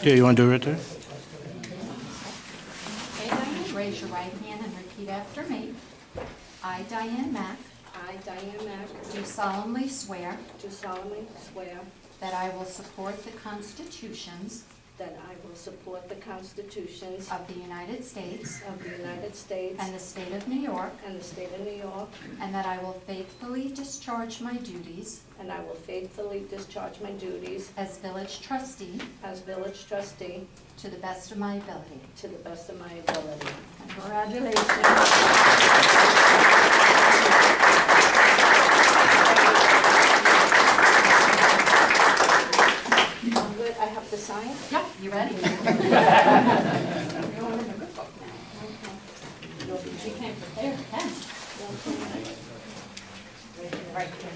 Yeah, you want to do it right there? Okay, Diane, raise your right hand and repeat after me. I, Diane Mack, I, Diane Mack, do solemnly swear do solemnly swear that I will support the constitutions that I will support the constitutions of the United States of the United States and the state of New York, and the state of New York, and that I will faithfully discharge my duties and I will faithfully discharge my duties as village trustee as village trustee to the best of my ability. to the best of my ability. Congratulations. I'm good, I have to sign? Yep, you ready? You came prepared, Ken. Right here.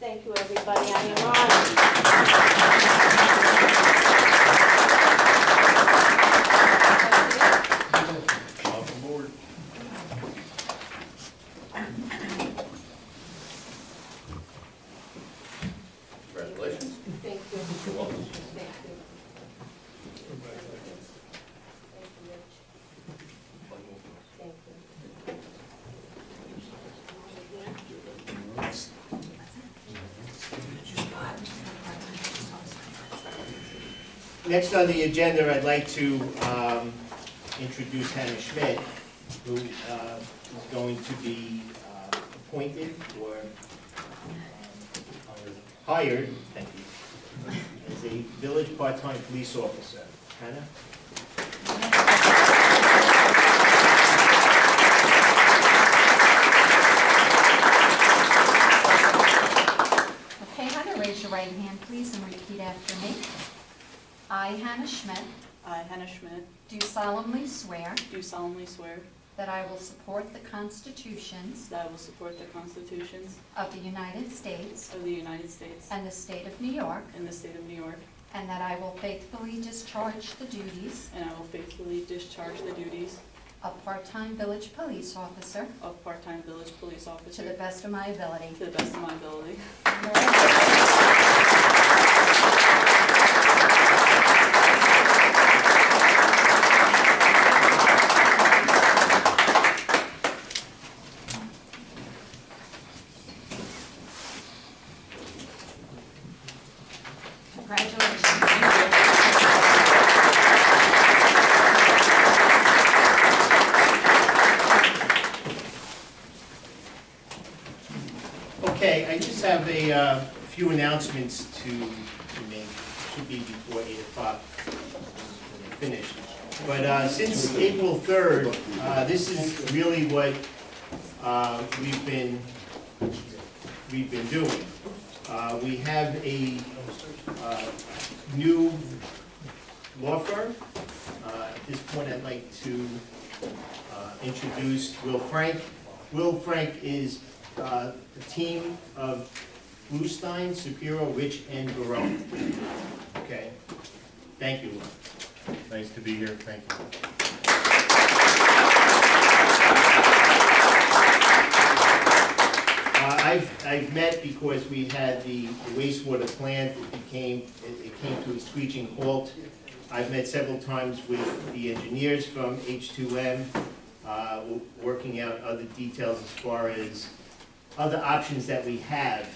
Thank you, everybody, I am honored. Welcome aboard. Congratulations. Thank you. You're welcome. Thank you. Thank you. Next on the agenda, I'd like to introduce Hannah Schmidt, who is going to be appointed or hired, thank you, as a village part-time police officer. Hannah? Okay, Hannah, raise your right hand, please, and repeat after me. I, Hannah Schmidt, I, Hannah Schmidt, do solemnly swear do solemnly swear that I will support the constitutions that I will support the constitutions of the United States of the United States and the state of New York, and the state of New York, and that I will faithfully discharge the duties and I will faithfully discharge the duties of part-time village police officer of part-time village police to officer the best of my ability. to the best of my ability. Congratulations. Okay, I just have a few announcements to make. Should be before 8 o'clock when they're finished. But since April 3rd, this is really what we've been doing. We have a new law firm. At this point, I'd like to introduce Will Frank. Will Frank is a team of Bluestein, Shapiro, Rich, and Barone. Okay, thank you, Will. Nice to be here, thank you. I've met because we had the wastewater plant, it came to a screeching halt. I've met several times with the engineers from H2M, working out other details as far as other options that we have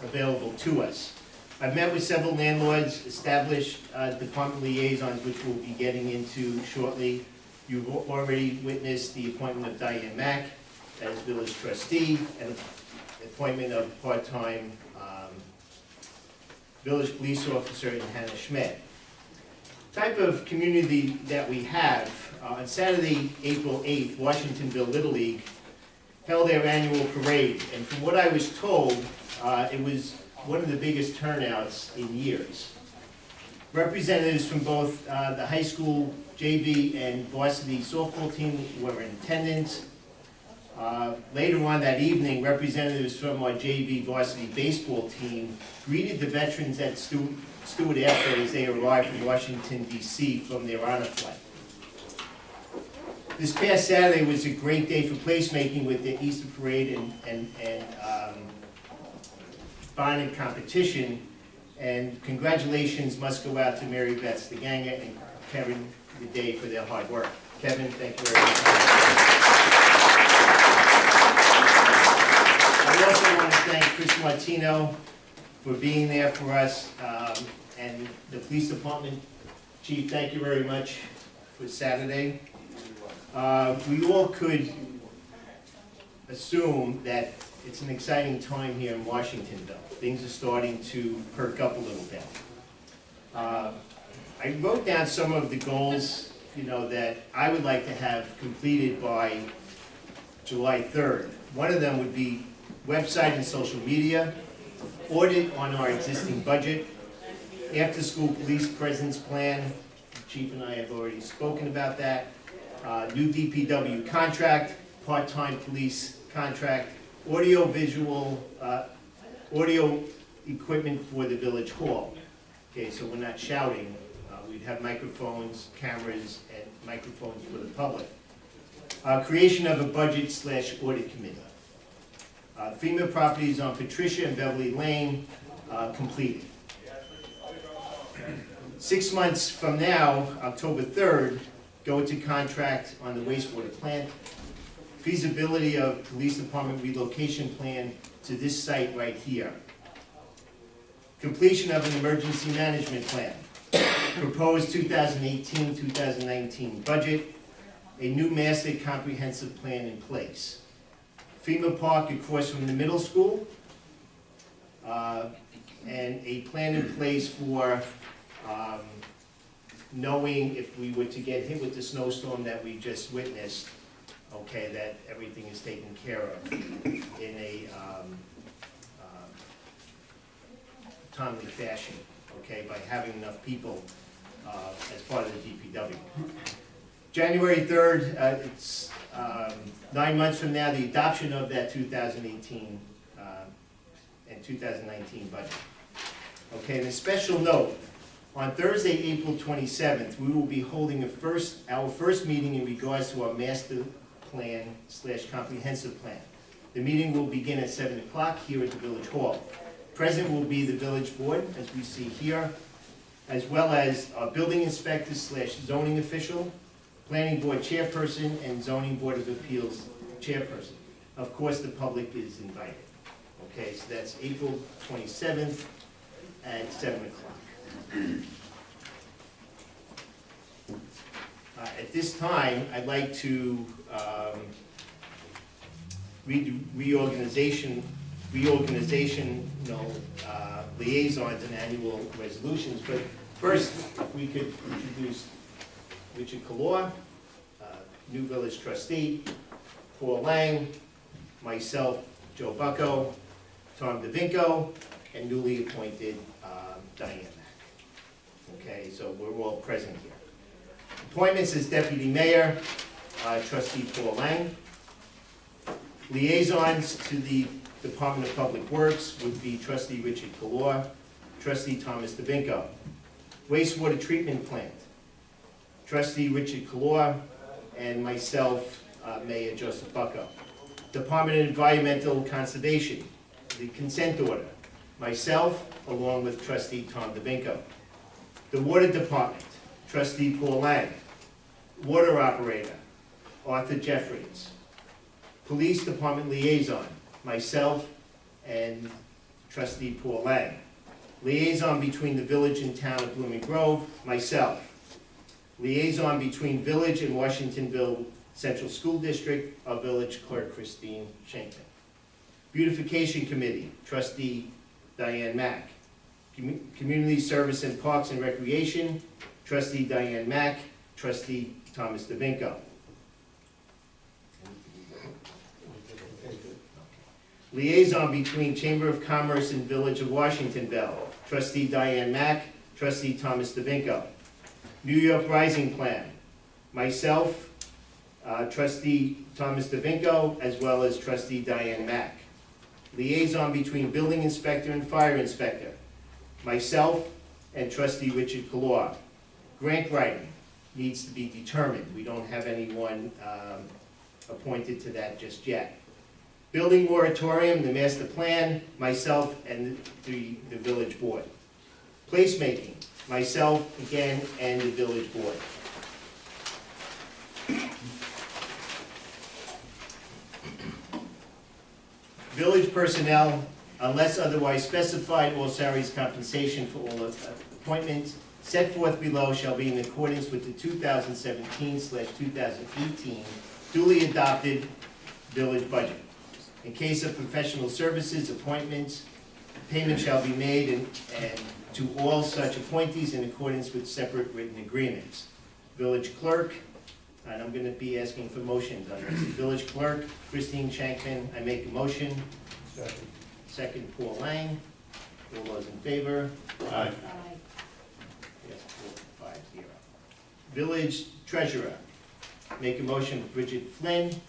available to us. I've met with several landlords, established department liaisons, which we'll be getting into shortly. You've already witnessed the appointment of Diane Mack as village trustee, and appointment of part-time village police officer in Hannah Schmidt. Type of community that we have, on Saturday, April 8th, Washingtonville Little League held their annual parade, and from what I was told, it was one of the biggest turnouts in years. Representatives from both the high school JV and varsity softball team were in attendance. Later on that evening, representatives from our JV varsity baseball team greeted the veterans at Stewart Airport as they arrived from Washington, D.C. from their honor flight. This past Saturday was a great day for placemaking with the Easter Parade and bonnet competition. And congratulations must go out to Mary Beth Stiganga and Kevin Day for their hard work. Kevin, thank you very much. I also want to thank Chris Martino for being there for us, and the police department. Chief, thank you very much for Saturday. We all could assume that it's an exciting time here in Washingtonville. Things are starting to perk up a little bit. I wrote down some of the goals, that I would like to have completed by July 3rd. One of them would be website and social media, audit on our existing budget, after-school police presence plan. The Chief and I have already spoken about that. New DPW contract, part-time police contract, audio equipment for the village hall. Okay, so we're not shouting. We'd have microphones, cameras, and microphones for the public. Creation of a budget/audit committee. FEMA properties on Patricia and Beverly Lane completed. 6 months from now, October 3rd, go into contract on the wastewater plant. Feasibility of police department relocation plan to this site right here. Completion of an emergency management plan. Proposed 2018-2019 budget. A new master comprehensive plan in place. FEMA Park across from the middle school. And a plan in place for knowing if we were to get hit with the snowstorm that we just witnessed, okay, that everything is taken care of in a timely fashion, okay, by having enough people as part of the DPW. January 3rd, it's 9 months from now, the adoption of that 2018 and 2019 budget. Okay, and a special note, on Thursday, April 27th, we will be holding our first meeting in regards to our master plan/comprehensive plan. The meeting will begin at 7 o'clock here at the Village Hall. Present will be the village board, as we see here, as well as our building inspector/zoning official, planning board chairperson, and zoning board of appeals chairperson. Of course, the public is invited. Okay, so that's April 27th at 7 o'clock. At this time, I'd like to read reorganizational liaisons and annual resolutions, but first, if we could introduce Richard Kalor, new village trustee, Paul Lang, myself, Joe Bucko, Tom DeVinco, and newly appointed Diane Mack. Okay, so we're all present here. Appointments as deputy mayor, trustee Paul Lang. Liaisons to the Department of Public Works would be trustee Richard Kalor, trustee Thomas DeVinco. Wastewater treatment plant, trustee Richard Kalor, and myself, Mayor Joseph Bucko. Department of Environmental Conservation, the consent order, myself, along with trustee Tom DeVinco. The Water Department, trustee Paul Lang. Water operator, Arthur Jeffries. Police Department liaison, myself and trustee Paul Lang. Liaison between the village and town of Blooming Grove, myself. Liaison between village and Washingtonville Central School District, our village clerk Christine Schenkman. Beautification Committee, trustee Diane Mack. Community Service and Parks and Recreation, trustee Diane Mack, trustee Thomas DeVinco. Liaison between Chamber of Commerce and Village of Washingtonville, trustee Diane Mack, trustee Thomas DeVinco. New York Rising Plan, myself, trustee Thomas DeVinco, as well as trustee Diane Mack. Liaison between Building Inspector and Fire Inspector, myself and trustee Richard Kalor. Grant writing, needs to be determined. We don't have anyone appointed to that just yet. Building moratorium, the master plan, myself and the village board. Placemaking, myself again and the village board. Village personnel, unless otherwise specified, all salaries, compensation for all appointments set forth below shall be in accordance with the 2017/2018 duly adopted village budget. In case of professional services appointments, payment shall be made and to all such appointees in accordance with separate written agreements. Village clerk, and I'm gonna be asking for motions on this. Village clerk, Christine Shankman, I make a motion. Second, Paul Lang. All those in favor? Aye. Yes, 4-5-0. Village treasurer, make a motion, Bridget Flynn.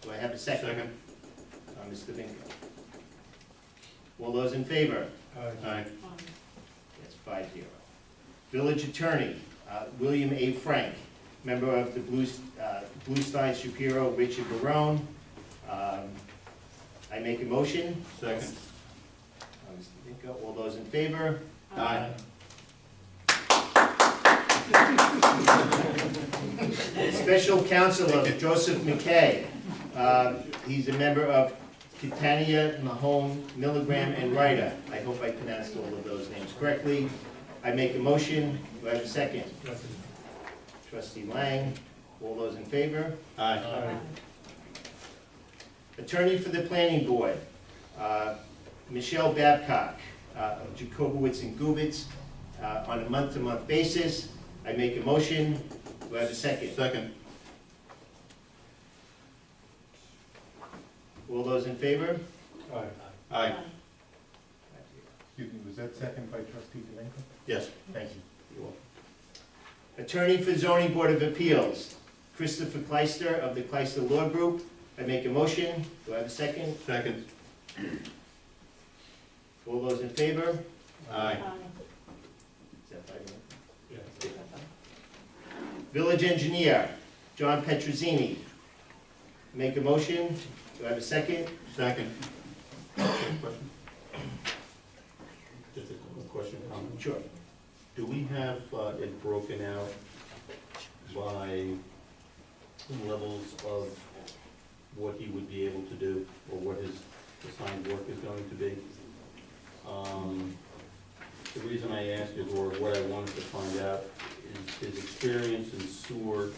Do I have a second? Second. Mr. Vinco. All those in favor? Aye. That's 5-0. Village attorney, William A. Frank, member of the Bluestein Shapiro, Richard Barone. I make a motion. Second. Mr. Vinco, all those in favor? Aye. Special Counsel Joseph McKay. He's a member of Catania, Mahone, Milligram, and Ryder. I hope I pronounced all of those names correctly. I make a motion. Do I have a second? Trustee Lang. All those in favor? Aye. Attorney for the Planning Board, Michelle Babcock, of Jacobowitz and Gubitz, on a month-to-month basis. I make a motion. Do I have a second? Second. All those in favor? Aye. Excuse me, was that second by trustee Delanco? Yes. Thank you. You're welcome. Attorney for Zoning Board of Appeals, Christopher Kleister of the Kleister Law Group. I make a motion. Do I have a second? Second. All those in favor? Aye. Is that 5-0? Village Engineer, John Petrozzini. Make a motion. Do I have a second? Second. Question? Just a question, comment. Sure. Do we have it broken out by levels of what he would be able to do, or what his assigned work is going to be? The reason I ask is, or what I wanted to find out, is his experience in sewer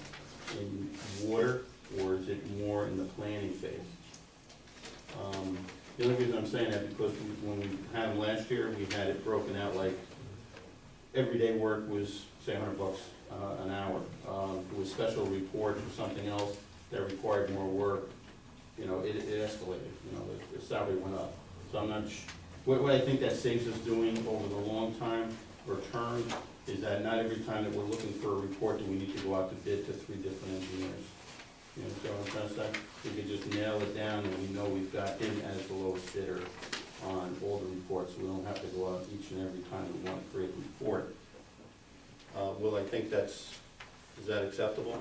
in water, or is it more in the planning phase? The only reason I'm saying that, because when we had him last year, we had it broken out like everyday work was, say, $100 an hour. If it was special reports or something else that required more work, you know, it escalated, you know, the salary went up. So I'm not, what I think that saves us doing over the long time or term is that not every time that we're looking for a report do we need to go out to bid to 3 different engineers. You know what I'm trying to say? We could just nail it down and we know we've got him as the lowest bidder on all the reports. We don't have to go out each and every time we want to create a report. Will, I think is that acceptable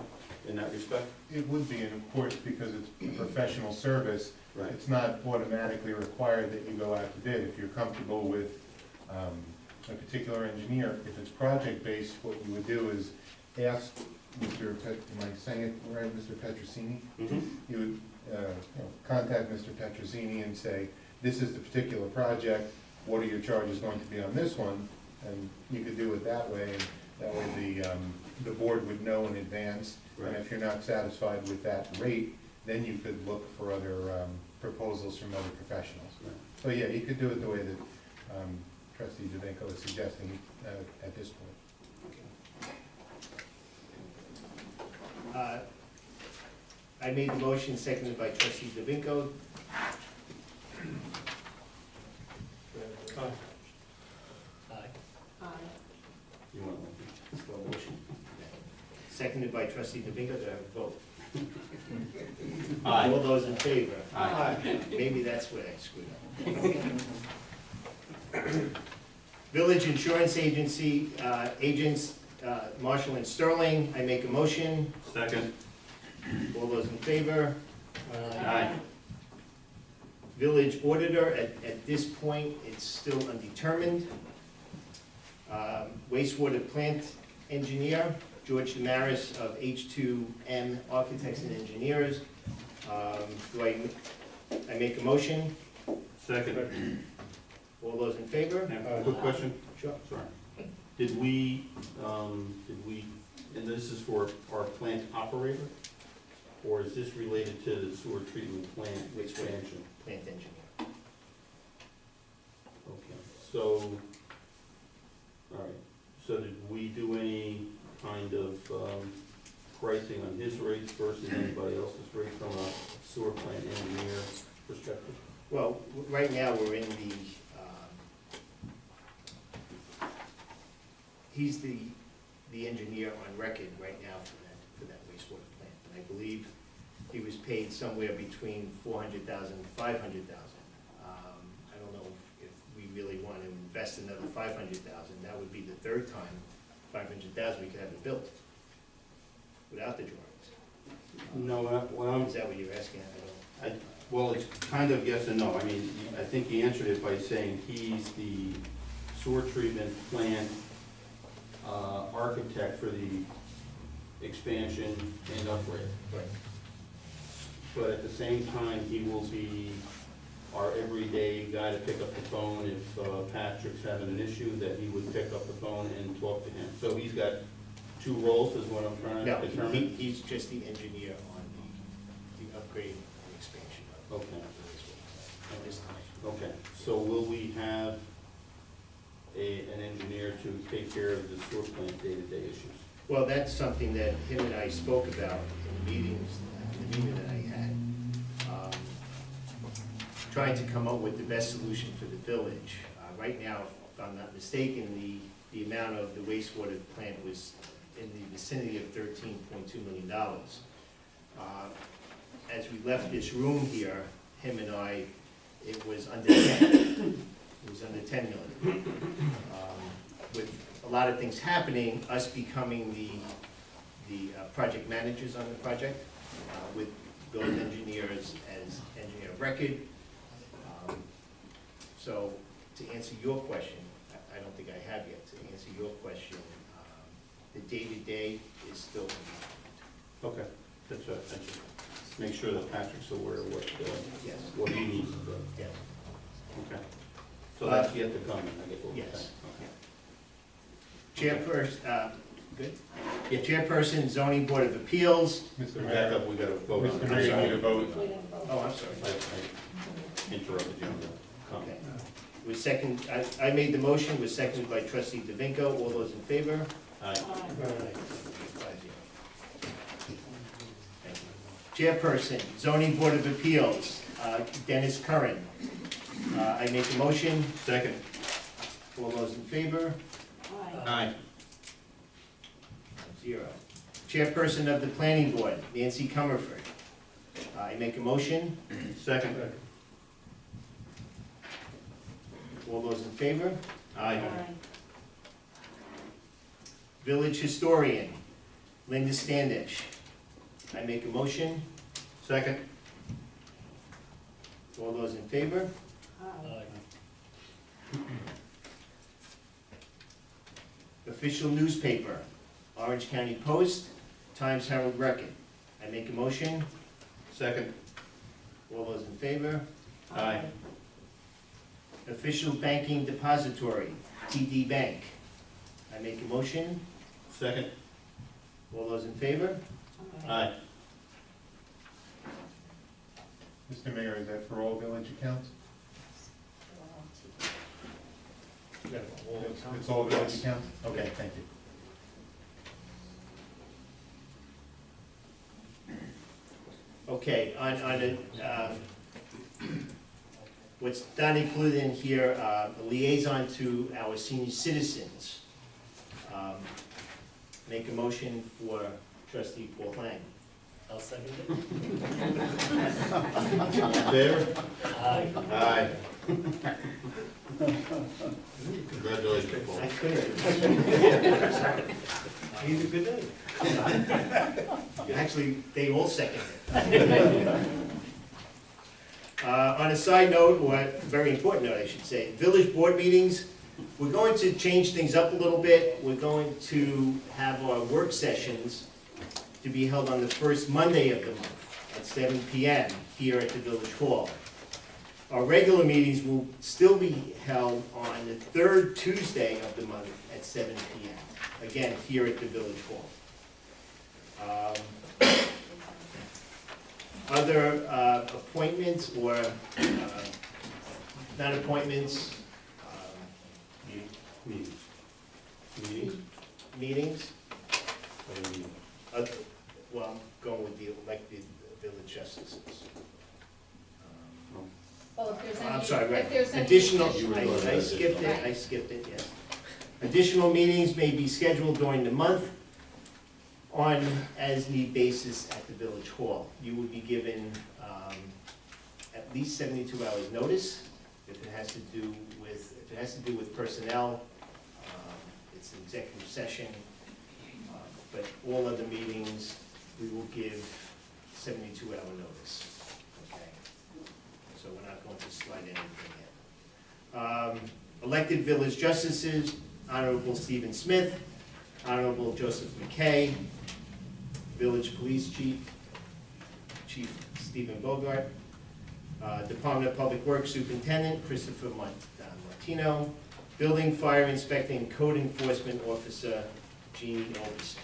in that respect? It would be, and of course, because it's a professional service, Right. it's not automatically required that you go out to bid. If you're comfortable with a particular engineer, if it's project-based, what you would do is ask Mr. Am I saying it right, Mr. Petrozzini? Mm-hmm. You would contact Mr. Petrozzini and say, this is the particular project, what are your charges going to be on this one? And you could do it that way, and that way the board would know in advance. Right. And if you're not satisfied with that rate, then you could look for other proposals from other professionals. Right. So yeah, you could do it the way that trustee DeVinco is suggesting at this point. I made the motion, seconded by trustee DeVinco. You want Slow motion. Seconded by trustee DeVinco. Do I have a vote? Aye. All those in favor? Aye. Maybe that's where I screwed up. Village Insurance Agency, agents, Marshall and Sterling, I make a motion. Second. All those in favor? Aye. Village auditor, at this point, it's still undetermined. Wastewater plant engineer, George Damaris of H2M Architects and Engineers. Do I make a motion? Second. All those in favor? Quick question? Sure. Sorry. Did we, and this is for our plant operator? Or is this related to the sewer treatment plant expansion? Plant engineer. Okay, so, all right, so did we do any kind of pricing on his rates versus anybody else's rates from a sewer plant engineer perspective? Well, right now, we're in the, he's the engineer on record right now for that wastewater plant. And I believe he was paid somewhere between $400,000 and $500,000. I don't know if we really want to invest another $500,000. That would be the third time, $500,000, we could have it built without the drawings. No, well, Is that what you're asking? I don't. well, it's kind of yes and no. I mean, I think he answered it by saying he's the sewer treatment plant architect for the expansion and upgrade. Right. But at the same time, he will be our everyday guy to pick up the phone if Patrick's having an issue, that he would pick up the phone and talk to him. So he's got two roles, is what I'm trying No, to determine? he's just the engineer on the upgrade and expansion of. Okay. At this time. Okay, so will we have an engineer to take care of the sewer plant day-to-day issues? Well, that's something that him and I spoke about in the meetings, the meeting that I had. Trying to come up with the best solution for the village. Right now, if I'm not mistaken, the amount of the wastewater plant was in the vicinity of $13.2 million. As we left this room here, him and I, it was under 10. It was under 10 million. With a lot of things happening, us becoming the project managers on the project, with those engineers as engineer of record. So to answer your question, I don't think I have yet, to answer your question, the day-to-day is still. Okay, that's it, thank you. Make sure that Patrick's aware of Yes. what he needs to do. Yes. Okay. So that's yet to come, I get what you're Yes. saying. Chairperson, good? Yeah, Chairperson, Zoning Board of Appeals. Mr. Back Mayor, up, we gotta vote on it. Mr. Mayor, you need a vote. Oh, I'm sorry. I interrupted you on the comment. Okay. Was second, I made the motion, was seconded by trustee DeVinco. All those in favor? Aye. 5-0. Thank you. Chairperson, Zoning Board of Appeals, Dennis Curran. I make a motion. Second. All those in favor? Aye. 0. Chairperson of the Planning Board, Nancy Comerford. I make a motion. Second. All those in favor? Aye. Village Historian, Linda Standish. I make a motion. Second. All those in favor? Official newspaper, Orange County Post, Times Herald Record. I make a motion. Second. All those in favor? Aye. Official banking depository, TD Bank. I make a motion. Second. All those in favor? Aye. Mr. Mayor, is that for all village accounts? It's all village accounts? Okay, thank you. Okay, what's not included in here, a liaison to our senior citizens. Make a motion for trustee Paul Lang. I'll second it. All in favor? Aye. Aye. Congratulations, Paul. I couldn't. He's a good day. Actually, they all second it. On a side note, or a very important note, I should say, village board meetings, we're going to change things up a little bit. We're going to have our work sessions to be held on the first Monday of the month at 7 PM here at the Village Hall. Our regular meetings will still be held on the third Tuesday of the month at 7 PM, again, here at the Village Hall. Other appointments or not appointments, Meetings. Meetings? meetings? What do you mean? Well, I'm going with the elected village justices. Well, if there's any. I'm sorry, right. If there's any Additional, additional- I skipped it, I Right. skipped it, yes. Additional meetings may be scheduled during the month on as-need basis at the village hall. You will be given at least 72 hours notice. If it has to do with personnel, it's an executive session. But all other meetings, we will give 72-hour notice, okay? So we're not going to slide anything in. Elected village justices, Honorable Stephen Smith, Honorable Joseph McKay, Village Police Chief, Chief Stephen Bogart, Department of Public Works Superintendent Christopher Martino, Building, Fire Inspecting, Code Enforcement Officer Jeannie Olberson.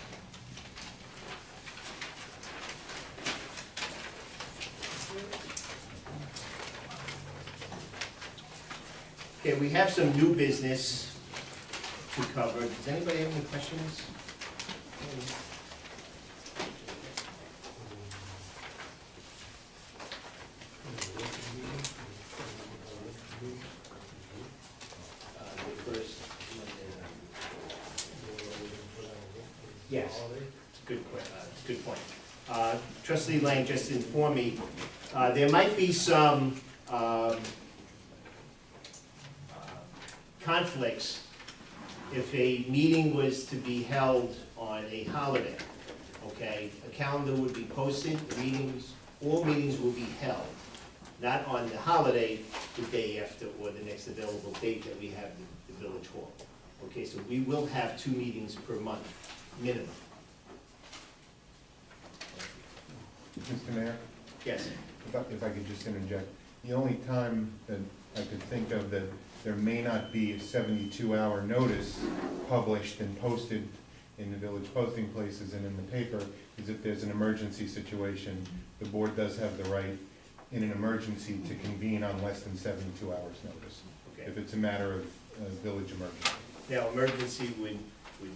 Okay, we have some new business to cover. Does anybody have any questions? The first Monday. Yes, good point. Trustee Lang just informed me, there might be some conflicts if a meeting was to be held on a holiday, okay? A calendar would be posted, all meetings will be held, not on the holiday, the day after, or the next available date that we have the village hall. Okay, so we will have 2 meetings per month, minimum. Mr. Mayor, Yes, if I could just interject, the only time that I could think of that there may not be a 72-hour notice published and posted in the village posting places and in the paper is if there's an emergency situation. The board does have the right, in an emergency, to convene on less than 72 hours notice, okay. if it's a matter of village emergency. Now, emergency would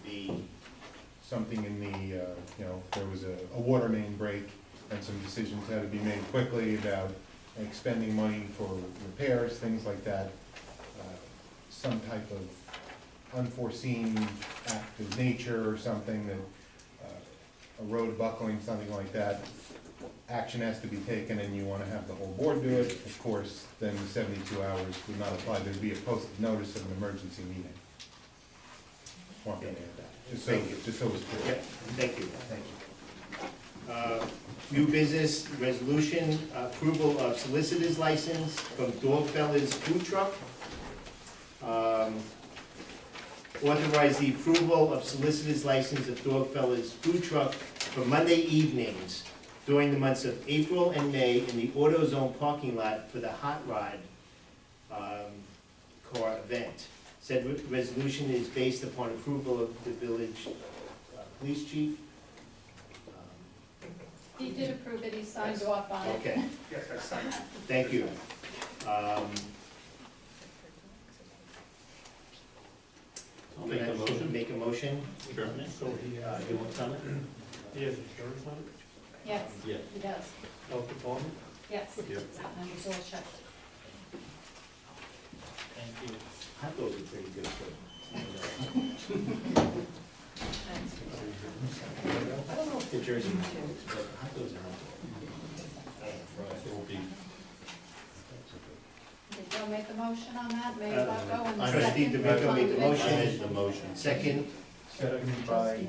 be, Something in the, if there was a water main break and some decisions had to be made quickly about expending money for repairs, things like that, some type of unforeseen act of nature or something that, a road buckling, something like that, action has to be taken and you want to have the whole board do it, of course, then the 72 hours would not apply. There'd be a posted notice of an emergency meeting. Want to add that, just so it's clear. yeah, thank you. New business resolution, approval of solicitor's license from Dogfellas Food Truck. Authorize the approval of solicitor's license of Dogfellas Food Truck for Monday evenings during the months of April and May in the AutoZone parking lot for the Hot Rod car event. Said resolution is based upon approval of the village police chief. He did approve it, he signed off on it. Okay. Yes, I signed. Thank you. I'll make the motion. Make a motion. Sure. So he, You want to comment? he has insurance on it, Yes, Yeah. he does, health department? yes. Yep. And it's all checked. Thank you. Hot dogs are pretty good too. I don't know if The Jersey. But hot dogs are hot. So we'll be, Did Joe make the motion on that? Maybe Uh, Bucko and I- Trustee second? DeVito made the I motion. made the motion. Second by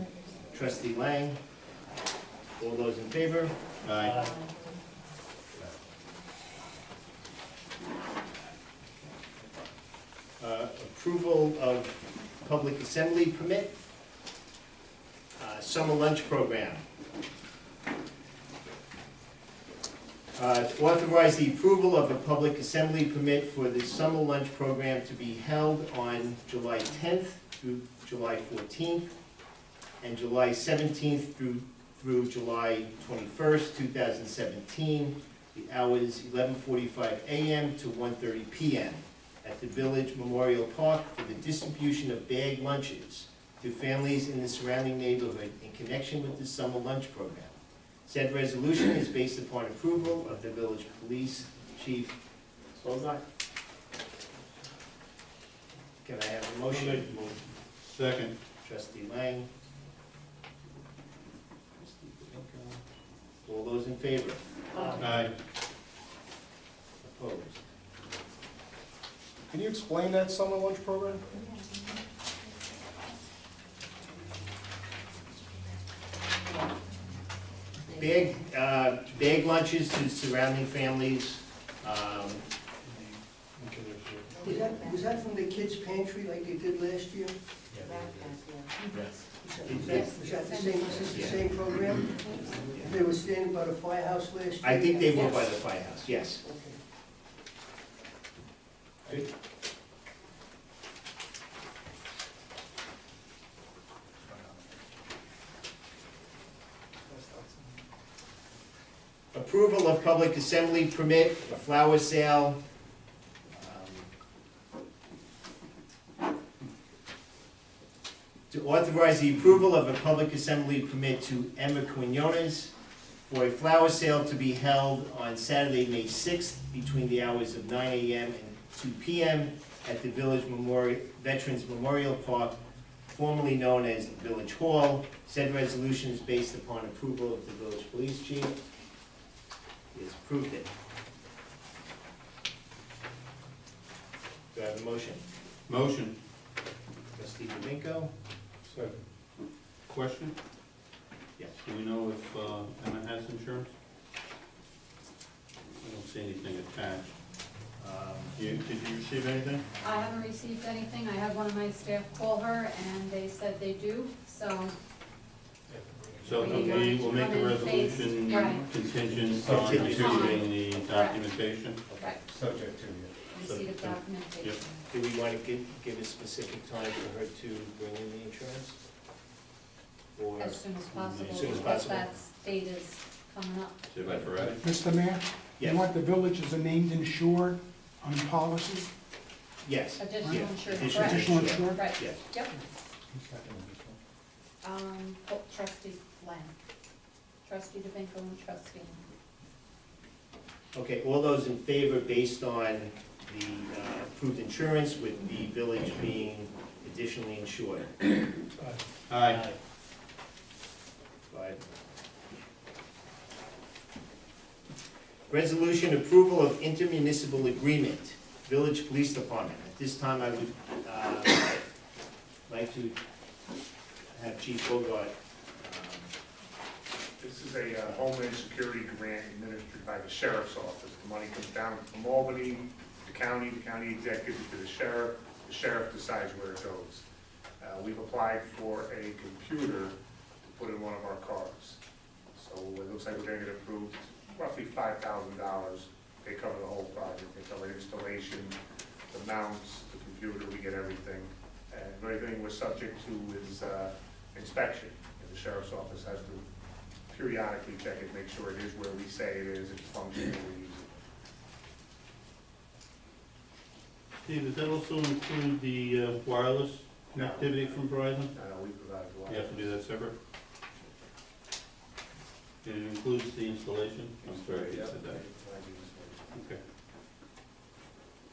trustee Lang. All those in favor? Aye. Approval of public assembly permit. Summer lunch program. To authorize the approval of a public assembly permit for the summer lunch program to be held on July 10th through July 14th, and July 17th through July 21st, 2017. The hours 11:45 a.m. to 1:30 p.m. at the Village Memorial Park for the distribution of bagged lunches to families in the surrounding neighborhood in connection with the summer lunch program. Said resolution is based upon approval of the village police chief. Solzak. Can I have a motion? Second. Trustee Lang. Trustee D'Amico. All those in favor? Aye. Opposed? Can you explain that summer lunch program? Bag lunches to surrounding families. Was that from the kids' pantry like they did last year? Was that the same, is this the same program? They were standing by the firehouse last year? I think they were by the firehouse, yes. Okay. Good. Approval of public assembly permit, a flower sale. To authorize the approval of a public assembly permit to Emma Quinones for a flower sale to be held on Saturday, May 6th, between the hours of 9 a.m. and 2 p.m. at the Veterans Memorial Park, formerly known as the Village Hall. Said resolution is based upon approval of the village police chief. He has approved it. Do I have a motion? Motion. Trustee Domingo? Second. Question? Yes. Do we know if Emma has insurance? I don't see anything attached. Did you receive anything? I haven't received anything. I had one of my staff call her and they said they do, so. So we will make the resolution Right. contingent on Contingent. receiving the documentation. Right, Subject to, receipt of documentation. Do we want to give a specific time for her to bring in the insurance? Or, As soon as possible, As soon as because possible. that date is coming up. See if I ready? Mr. Mayor, yes, you want the village as a named insured on the policy? yes, Additional Yeah. insurance, Additional correct? Additional insurance. insured? Right, yes. yep. Trustee Lang. Trustee DeVinco and trustee. Okay, all those in favor based on the approved insurance with the village being additionally insured? Aye. Five. Resolution approval of intermunicipal agreement, Village Police Department. At this time, I would like to have Chief Bogart. This is a Homeland Security grant administered by the Sheriff's Office. The money comes down from Albany, the county executive to the sheriff decides where it goes. We've applied for a computer to put in one of our cars. So it looks like we're gonna get approved, roughly $5,000. They cover the whole project, they cover installation, the mounts, the computer, we get everything. And everything we're subject to is inspection, and the Sheriff's Office has to periodically check it, make sure it is where we say it is, it's functioning, we use it. Steve, does that also include the wireless connectivity from Verizon? We provide the You have to do that separate? It includes the installation? I'm sorry, you said that. Okay.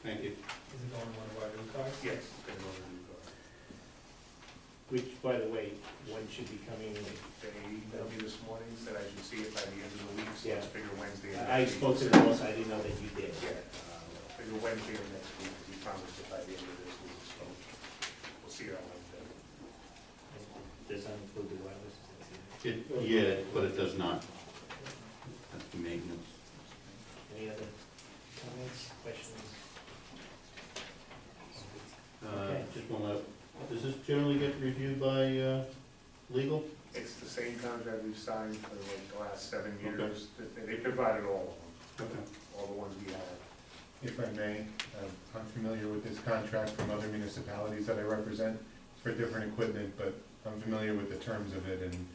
Thank you. Is it going on one of our new cars? Yes. they know the new car. Which, by the way, one should be coming, They emailed me this morning, said I should see it by the end of the week, so let's Yeah. figure Wednesday. of I next week. spoke to them also, I didn't know that you did. Figure Wednesday of next week, because he promised it by the end of this week, so we'll see it on Wednesday. Does that include the wireless? Yeah, but it does not. That's the maintenance. Any other comments, questions? Just wanna, does this generally get reviewed by, legal? It's the same contract we've signed for like the last 7 Okay. years. They provided all of them, Okay. all the ones we have. If I may, I'm familiar with this contract from other municipalities that I represent for different equipment, but I'm familiar with the terms of it, and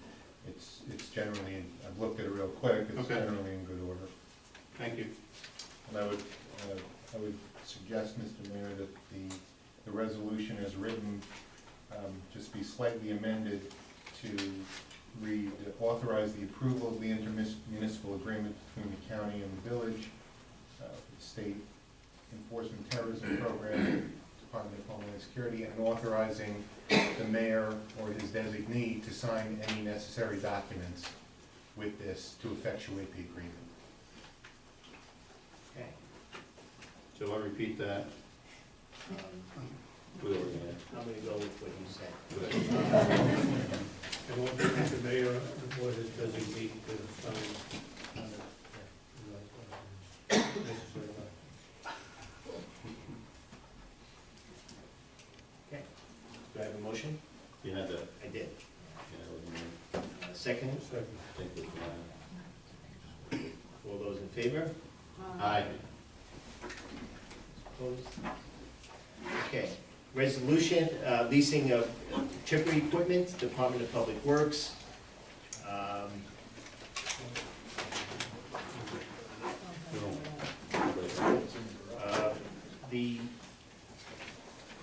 it's generally, I've looked at it real quick, it's Okay. generally in good order. Thank you. And I would suggest, Mr. Mayor, that the resolution as written, just be slightly amended to read, authorize the approval of the intermunicipal agreement between the county and the village, the state enforcement terrorism program, Department of Homeland Security, and authorizing the mayor or his designee to sign any necessary documents with this to effectuate the agreement. Okay. So I repeat that. We'll organize. I'm gonna go with what you said. Good. And what the mayor, what his designate to sign. Okay. Do I have a motion? You had that, I did. yeah, Second, Second. I think that's fine. all those in favor? Aye. Opposed? Okay. Resolution, leasing of chipper equipment, Department of Public Works. Uh,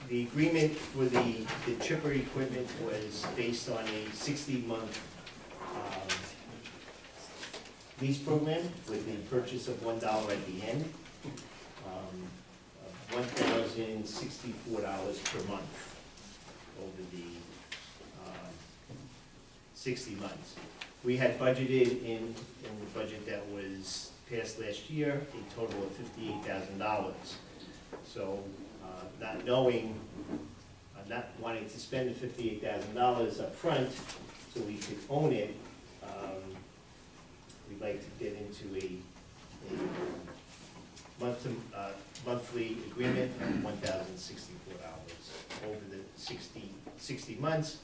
The agreement for the chipper equipment was based on a 60-month lease program with the purchase of $1 at the end, $1,064 per month over the 60 months. We had budgeted in the budget that was passed last year, a total of $58,000. So, not knowing, not wanting to spend the $58,000 up front so we could own it, we'd like to get into a monthly agreement of $1,064 over the 60 months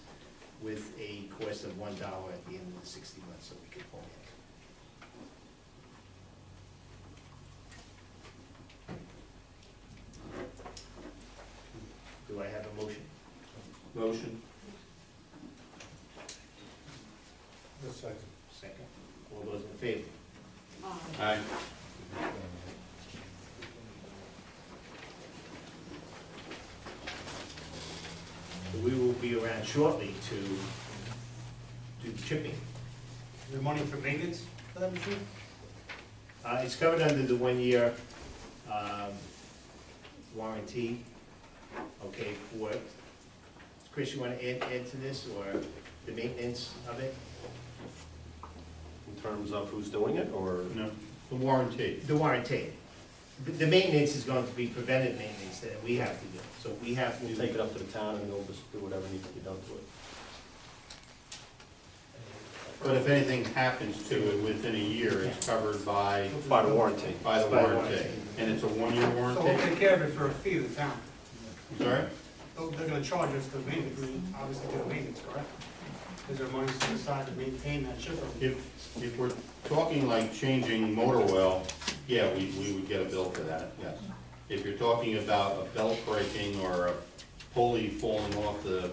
with a cost of $1 at the end of the 60 months so we could own it. Do I have a motion? Motion? A second. Second. All those in favor? Aye. We will be around shortly to do the chipping. Is there money for maintenance for that machine? It's covered under the 1-year warranty. Okay, for, Chris, you want to add to this, or the maintenance of it? In terms of who's doing it, or? No, the warranty. The warranty. The maintenance is going to be preventive maintenance that we have to do, so we have to. We'll take it up to the town and they'll just do whatever needs to be done to it. But if anything happens to it within a year, it's covered by, By the warranty. by the By the warranty. warranty. And it's a 1-year So we'll warranty? take care of it for a fee of the town. Sorry? They're gonna charge us the maintenance, obviously for the maintenance, correct? Is there money set aside to maintain that chipper? If we're talking like changing motor oil, yeah, we would get a bill for that, yes. If you're talking about a belt breaking or a pulley falling off the,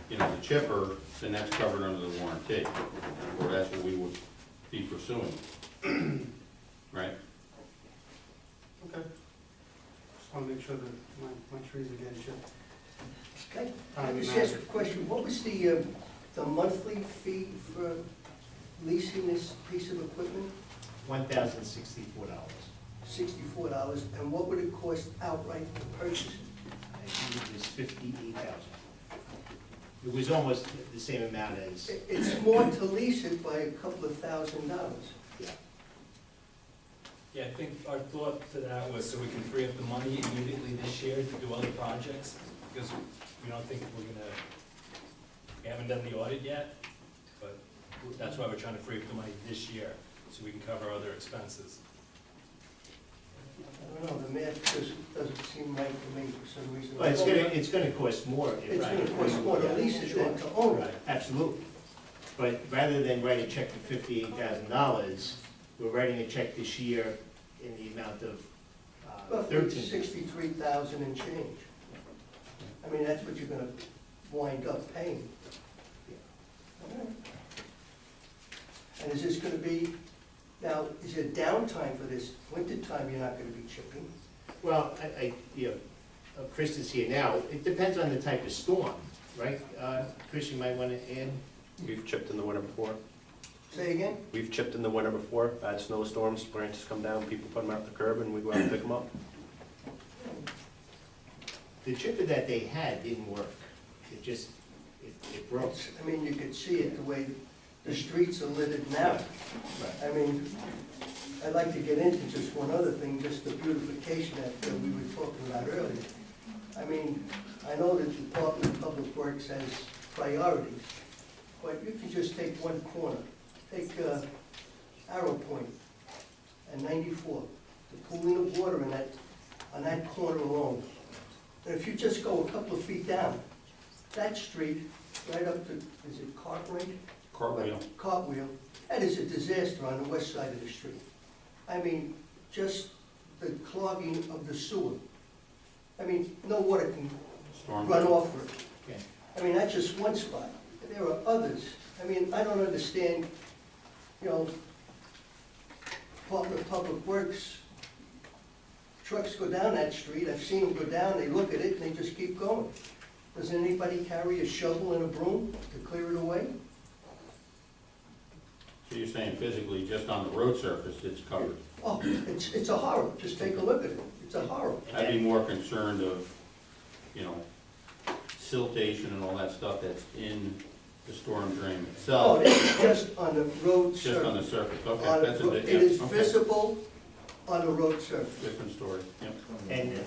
the chipper, then that's covered under the warranty, or that's what we would be pursuing. Right? Okay. Just wanna make sure that my trees are getting chipped. Can I just ask a question? What was the monthly fee for leasing this piece of equipment? $1,064. $64, and what would it cost outright to purchase it? I think it was $58,000. It was almost the same amount as, It's more to lease it by a couple of $1,000. Yeah, I think our thought to that was so we can free up the money immediately this year to do other projects, because we don't think we haven't done the audit yet, but that's why we're trying to free up the money this year, so we can cover other expenses. I don't know, the math doesn't seem right to me for some reason. well, it's gonna cost more. It's gonna cost more to lease it than to own it. Absolutely. But rather than write a check for $58,000, we're writing a check this year in the amount of Roughly 13. 63,000 and change. I mean, that's what you're gonna wind up paying. And is this gonna be, now, is there downtime for this? Winter time, you're not gonna be chipping. Well, Chris is here now. It depends on the type of storm, right? Chris, you might want to add? We've chipped in the winter before. Say again? We've chipped in the winter before, bad snowstorms, branches come down, people put them out the curb, and we go out and pick them up. The chipper that they had didn't work. It just, it broke. I mean, you could see it, the way the streets are littered now. I mean, I'd like to get into just one other thing, just the beautification that we were talking about earlier. I mean, I know that the Department of Public Works has priorities, but you can just take one corner. Take Arrow Point and 94, the pooling of water in that, on that corner alone. And if you just go a couple of feet down, that street, right up to, is it Cartwright? Cartwheel, that is a disaster on the west side of the street. I mean, just the clogging of the sewer. I mean, no water can run off of it. Okay. I mean, that's just one spot. There are others. I mean, I don't understand, you know, Department of Public Works, trucks go down that street, I've seen them go down, they look at it and they just keep going. Does anybody carry a shovel and a broom to clear it away? So you're saying physically, just on the road surface, it's covered? Oh, it's a horror, just take a look at it, it's a horror. I'd be more concerned of, you know, siltation and all that stuff that's in the storm drain Oh, itself, this is just on the road just on the surface. surface, okay, On the that's a ro- bit, It is yeah, okay. visible on the road surface. Different story, yep. And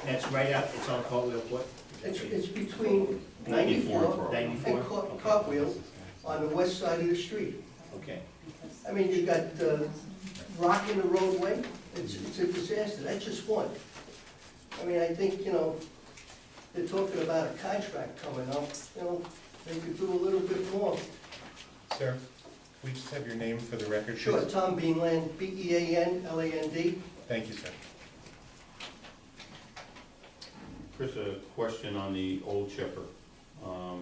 that's right out, it's on Cartwheel Court? It's between 94 94 94? and Cartwheel on the west side of the street. Okay. I mean, you got rock in the roadway, it's a disaster, that's just one. I mean, I think, you know, they're talking about a contract coming up, you know, they could do a little bit more. Sir, we just have your name for the record, please? Sure, Tom Beanland, Beanland. Thank you, sir. Chris, a question on the old chipper. Are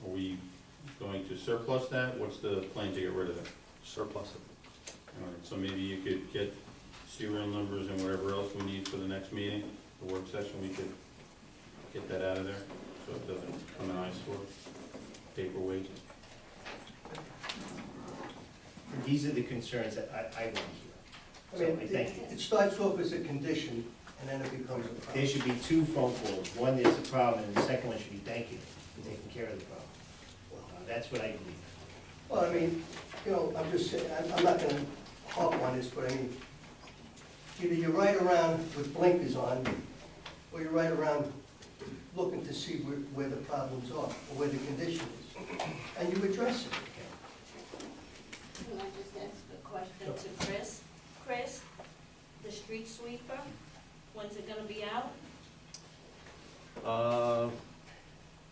we going to surplus that? What's the plan to get rid of it? Surplus it. All right, so maybe you could get serial numbers and whatever else we need for the next meeting, the work session, we could get that out of there, so it doesn't come an eyesore, paperweight. These are the concerns that I want to I hear. mean, So I thank you. it starts off as a condition, and then it becomes a There problem. should be two phone calls. One, there's a problem, and the second one should be thank you for taking care of the problem. That's what I believe. Well, I mean, you know, I'm just saying, I'm not gonna harp on this, but I mean, either you ride around with blinkers on, or you ride around looking to see where the problems are, or where the condition is, and you address it. Can I just ask a question to Chris? Chris, the street sweeper, when's it gonna be out?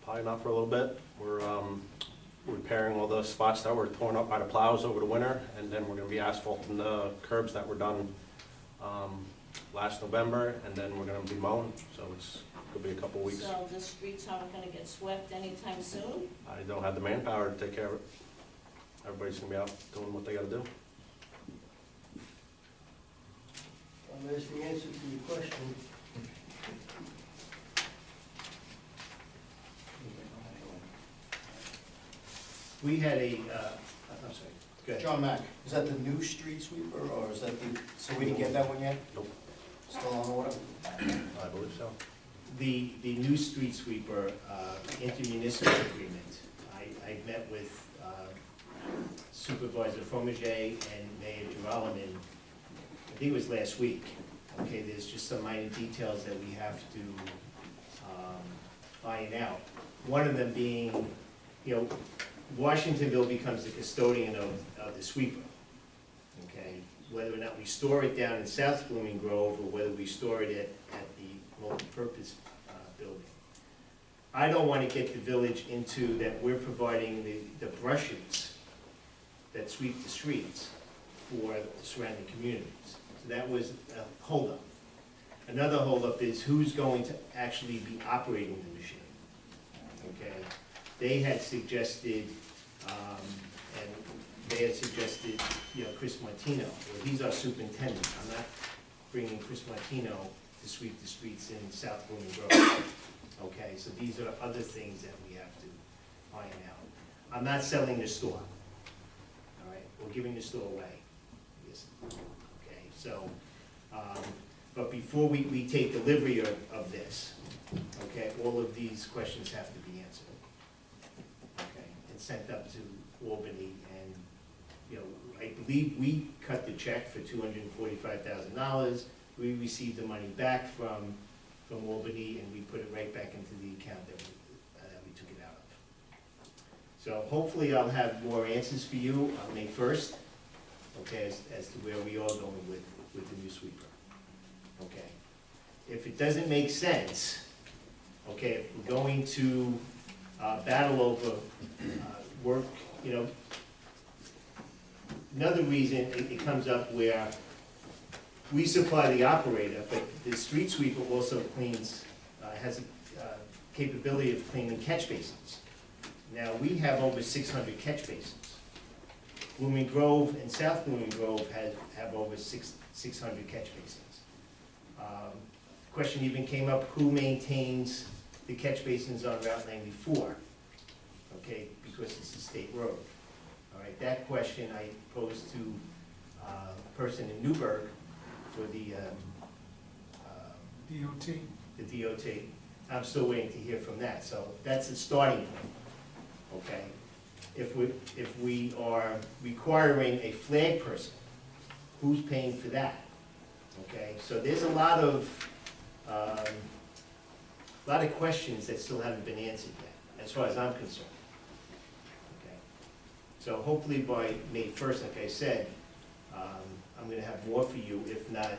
Probably not for a little bit. We're repairing all the spots that were torn up by the plows over the winter, and then we're gonna be asphalting the curbs that were done last November, and then we're gonna be mowing, so it's gonna be a couple weeks. So the streets aren't gonna get swept anytime soon? I don't have the manpower to take care of it. Everybody's gonna be out doing what they gotta do. There's the answer to your question. We had I'm sorry, go ahead. John Mack, is that the new street sweeper, or is that the, so we didn't get that one yet? Nope. Still on order? I believe so. the new street sweeper intermunicipal agreement, I met with Supervisor Fromager and Mayor Geralman, I think it was last week. Okay, there's just some minor details that we have to iron out. One of them being, you know, Washingtonville becomes the custodian of the sweeper. Okay, whether or not we store it down in South Blooming Grove or whether we store it at the multipurpose building. I don't want to get the village into that we're providing the brushes that sweep the streets for the surrounding communities. So that was a holdup. Another holdup is who's going to actually be operating the machine. Okay, they had suggested, you know, Chris Martino. Well, he's our superintendent. I'm not bringing Chris Martino to sweep the streets in South Blooming Grove. Okay, so these are other things that we have to iron out. I'm not selling the store. All right, we're giving the store away. Yes. Okay, so, but before we take delivery of this, okay, all of these questions have to be answered. Okay, and sent up to Albany, and, you know, I believe we cut the check for $245,000. We received the money back from Albany, and we put it right back into the account that we took it out of. So hopefully I'll have more answers for you on May 1st, okay, as to where we are going with the new sweeper. Okay. If it doesn't make sense, okay, if we're going to battle over work, you know, another reason it comes up where we supply the operator, but the street sweeper also cleans, has a capability of cleaning catch basins. Now, we have over 600 catch basins. Blooming Grove and South Blooming Grove have over 600 catch basins. Question even came up, who maintains the catch basins on Route 94? Okay, because it's a state road. All right, that question I posed to a person in Newburgh for the DOT. the DOT. I'm still waiting to hear from that, so that's a starting point, okay? If we are requiring a flag person, who's paying for that? Okay, so there's a lot of questions that still haven't been answered yet, as far as I'm concerned. Okay, so hopefully by May 1st, like I said, I'm gonna have more for you, if not,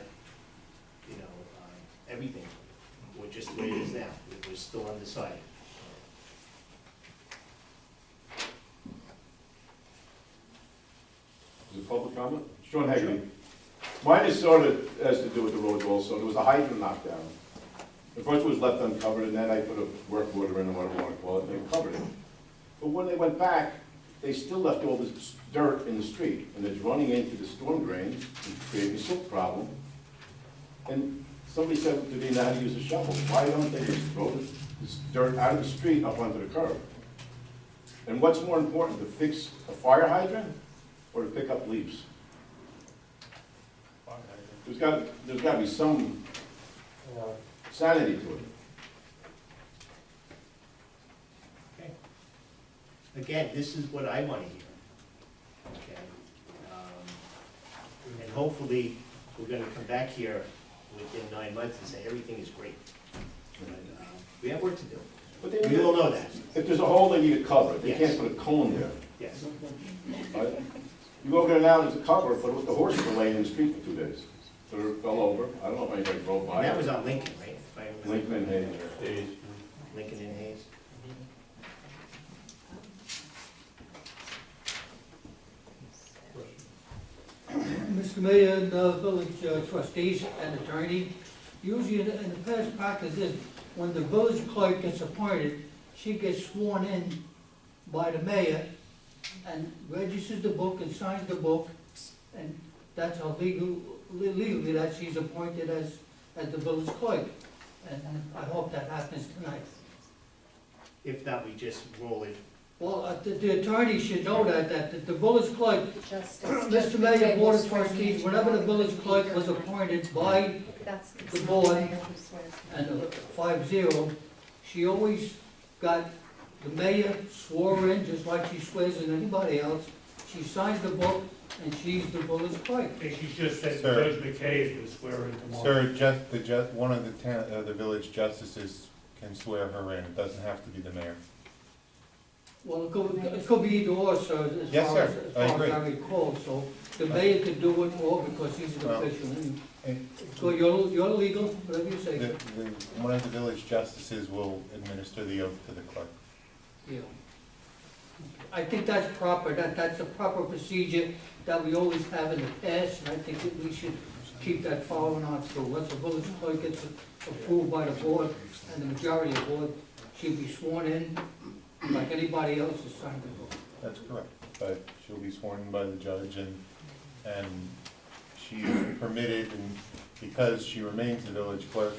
you know, everything, or just the way it is now. We're still undecided. Is it public comment? Sean Hagley. Mine is sort of has to do with the roads also. There was a hydrant knocked down. The first was left uncovered, and then I put a work order in, or whatever you want to call it, and they covered it. But when they went back, they still left all this dirt in the street, and it's running into the storm drains and creating a silt problem. And somebody said to me, know how to use a shovel. Why don't they just throw this dirt out of the street up onto the curb? And what's more important, to fix a fire hydrant or to pick up leaves? There's got to be some sanity to it. Okay. Again, this is what I want to hear. Okay. And hopefully, we're going to come back here within 9 months and say everything is great. But, we have work to do. But We all know that. If there's a hole, they need to cover it. They Yes. can't put a cone there. Yes. Right? You go over there now, there's a cover, but the horses were laying in the street for 2 days. So they fell over. I don't know if anybody drove by. And that was on Lincoln, right? If I remember. Lincoln and Hayes. Days. Lincoln and Hayes. Mr. Mayor and village trustees and attorney, usually in the past practice is when the village clerk gets appointed, she gets sworn in by the mayor and registers the book and signs the book, and that's how legally that she's appointed as the village clerk. And I hope that happens tonight. If not, we just roll it. Well, the attorney should know that the village clerk, Justice. Mr. Mayor, Board of Trustees, whenever the village clerk was appointed by That's the board, and a 5-0, she always got the mayor swore in, just like she swears in anybody else. She signs the book, and she's the village clerk. Okay, she's just said Sir. Judge McKay is gonna swear in tomorrow. Sir, one of the village justices can swear her in, it doesn't have to be the mayor. Well, it could be either or, sir, as Yes, far sir. as, I as far agree. as I recall, so the mayor could do it or because he's an Well, official. And So you're legal, whatever you say, the, sir. one of the village justices will administer the oath to the clerk. Yeah. I think that's proper, that's a proper procedure that we always have in the past, and I think that we should keep that following on through. Once the village clerk gets approved by the board and the majority of the board, she'll be sworn in like anybody else is signed the book. That's correct, but she'll be sworn in by the judge and she is permitted, and because she remains the village clerk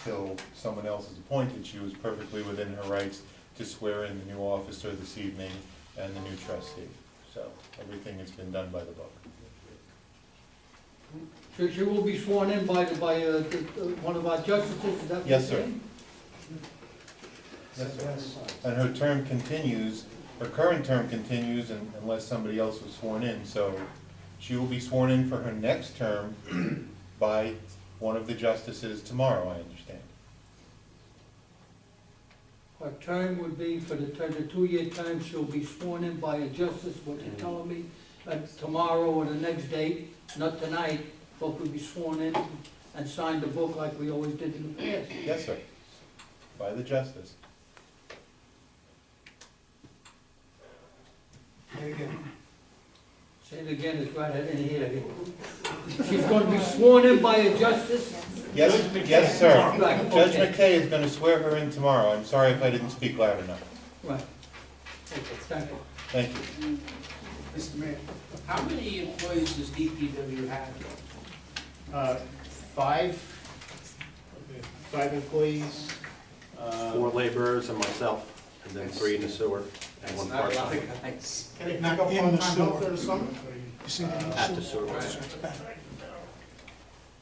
until someone else is appointed, she was perfectly within her rights to swear in the new officer this evening and the new trustee. So everything has been done by the book. So she will be sworn in by one of our justices, is that what you're Yes, sir. saying? Yes, sir. And her term continues, her current term continues unless somebody else was sworn in. So she will be sworn in for her next term by one of the justices tomorrow, I understand. Her term would be, for the 2-year term, she'll be sworn in by a justice, what you're telling me, tomorrow or the next date, not tonight, but we'll be sworn in and sign the book like we always did in the past. Yes, sir. By the justice. Say it again, it's right, I didn't hear it. She's gonna be sworn in by a justice? Yes, yes, sir. Right, Judge okay. McKay is gonna swear her in tomorrow. I'm sorry if I didn't speak loud enough. Right. Okay, thank you. Thank you. Mr. Mayor, how many employees does DPW have? Five employees. 4 laborers and myself, and then 3 in the sewer, and 1 Not a lot part-time of guys. Can it knock up part-time help there or something? at the sewer.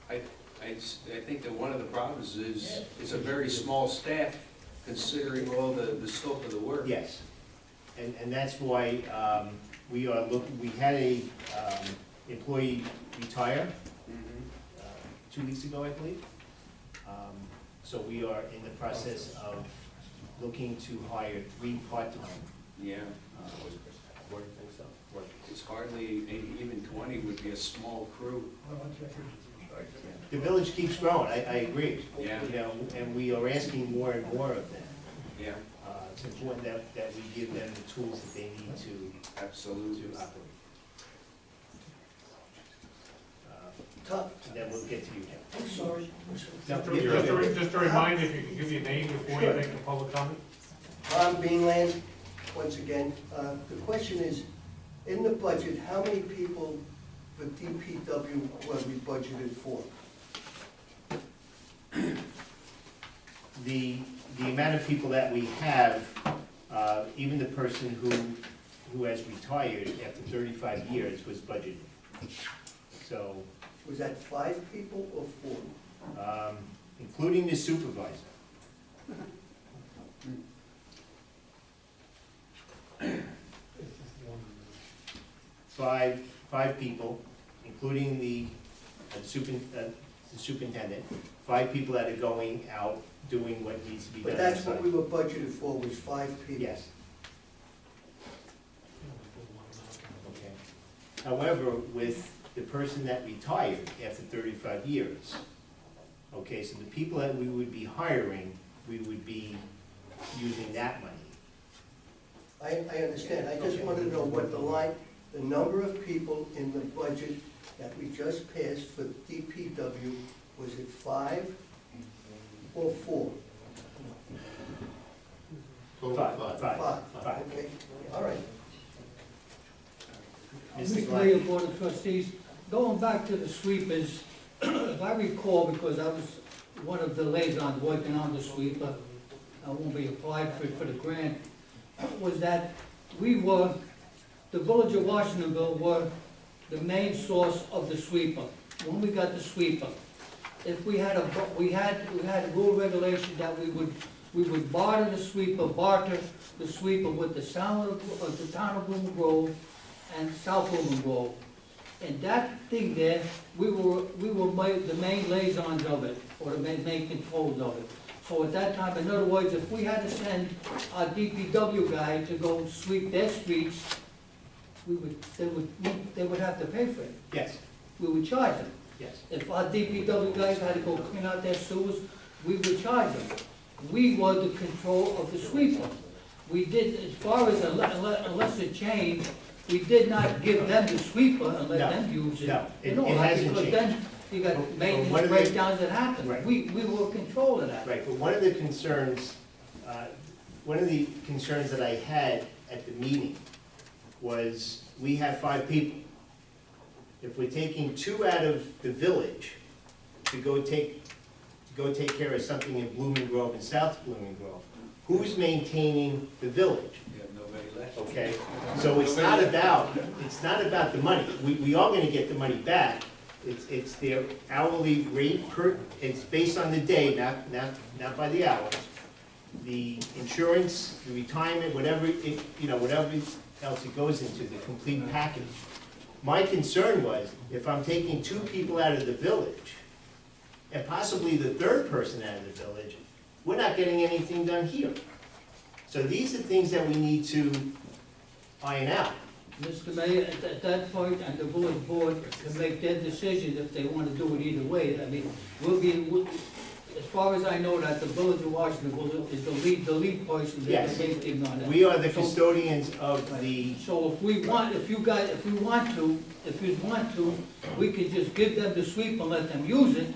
I think that one of the problems is, it's a very small staff considering all the scope of the work. Yes, and that's why we had a employee retire Mhm. 2 weeks ago, I believe. So we are in the process of looking to hire 3 part-time. Yeah, So, it's hardly, maybe even 20 would be a small crew. the village keeps growing, I agree. Yeah. You know, and we are asking more and more of them. Yeah, It's important that we give them the tools that they need to absolutely. operate. Tough. And then we'll get to you, Jim. I'm sorry. Just a reminder, if you can give me a name before you make a public comment? Tom Beanland, once again. The question is, in the budget, how many people for DPW were we budgeted for? The amount of people that we have, even the person who has retired after 35 years was budgeted. So, Was that 5 people or 4? including the supervisor. Five people, including the superintendent, 5 people that are going out doing what needs to be done. But that's what outside. we were budgeted for, was 5 people. Yes. Okay. However, with the person that retired after 35 years, okay, so the people that we would be hiring, we would be using that money. I understand. I just wanted to know what the number of people in the budget that we just passed for DPW, was it 5 or 4? Five. Okay, all right. Mr. Mr. Mayor, Glenn? Board of Trustees, going back to the sweepers, if I recall, because I was one of the liaisons working on the sweeper, I won't be applied for the grant, was that the village of Washingtonville were the main source of the sweeper. When we got the sweeper, if we had we had a rule regulation that we would barter the sweeper with the town of Blooming Grove and South Blooming Grove. And that thing there, we were the main liaisons of it, or the main controls of it. So at that time, in other words, if we had to send our DPW guy to go sweep their streets, they would have to pay for it. Yes, We would charge them. yes. If our DPW guys had to go clean out their sewers, we would charge them. We were the control of the sweeper. We did, as far as unless it changed, we did not give them the sweeper and let No, them use it. no, it You know, hasn't because changed. then you got But one maintenance of the- breakdowns that happen. Right. We were in control of that. Right, but one of the concerns that I had at the meeting was, we have 5 people. If we're taking 2 out of the village to go take care of something in Blooming Grove and South Blooming Grove, who's maintaining the village? You have nobody left. Okay, so it's not about the money. We are gonna get the money back. It's their hourly rate it's based on the day, not by the hours. The insurance, the retirement, whatever else it goes into, the complete package. My concern was, if I'm taking 2 people out of the village, and possibly the 3rd person out of the village, we're not getting anything done here. So these are things that we need to iron out. Mr. Mayor, at that point, and the village board can make their decision if they want to do it either way. I mean, as far as I know, that the village of Washington is the lead person, the Yes. main thing on that. We are the custodians of the, So if you want to, we could just give them the sweep and let them use it,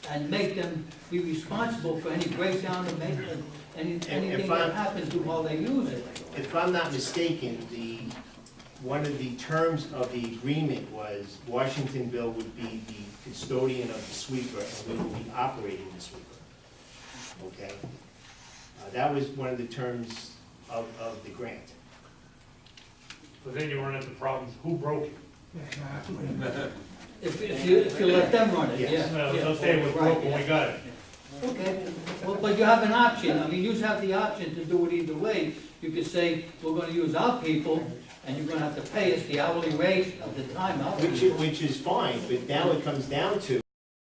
and make them be responsible for any breakdown or maintenance, anything that happens while they use it. if I'm not mistaken, one of the terms of the agreement was Washingtonville would be the custodian of the sweeper, and we would be operating the sweeper. Okay? That was one of the terms of the grant. But then you run into problems, who broke it? If you let them run it, Yes. yeah. They'll say it was Right, broke when we got it. Okay, well, but you have an option, I mean, you have the option to do it either way. You could say, we're gonna use our people, and you're gonna have to pay us the hourly rate of the time out. Which is fine, but now it comes down to,